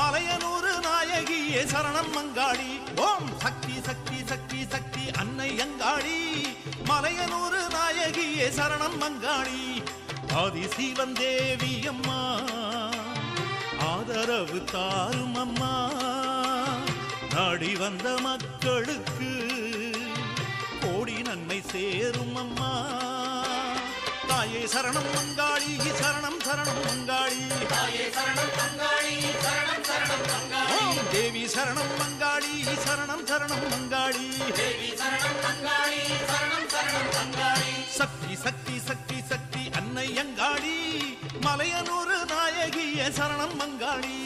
மலையனூறு நாயகியே சரணம் மங்காளி. ஓம் சக்தி சக்தி சக்தி சக்தி அன்னை அங்காளி. மலையனூறு நாயகியே சரணம் மங்காளி. ஆதிசிவன் தேவி அம்மா ஆதரவு தாரும் அம்மா. நாடி வந்த மக்களுக்கு கோடி நன்மை சேரும் அம்மா. தாயே சரணம் மங்காளி சரணம் சரணம் மங்காளி. ஓம் தேவி சரணம் மங்காளி சரணம் சரணம் மங்காளி. சக்தி சக்தி சக்தி சக்தி அன்னை அங்காளி. மலையனூறு நாயகியே சரணம் மங்காளி.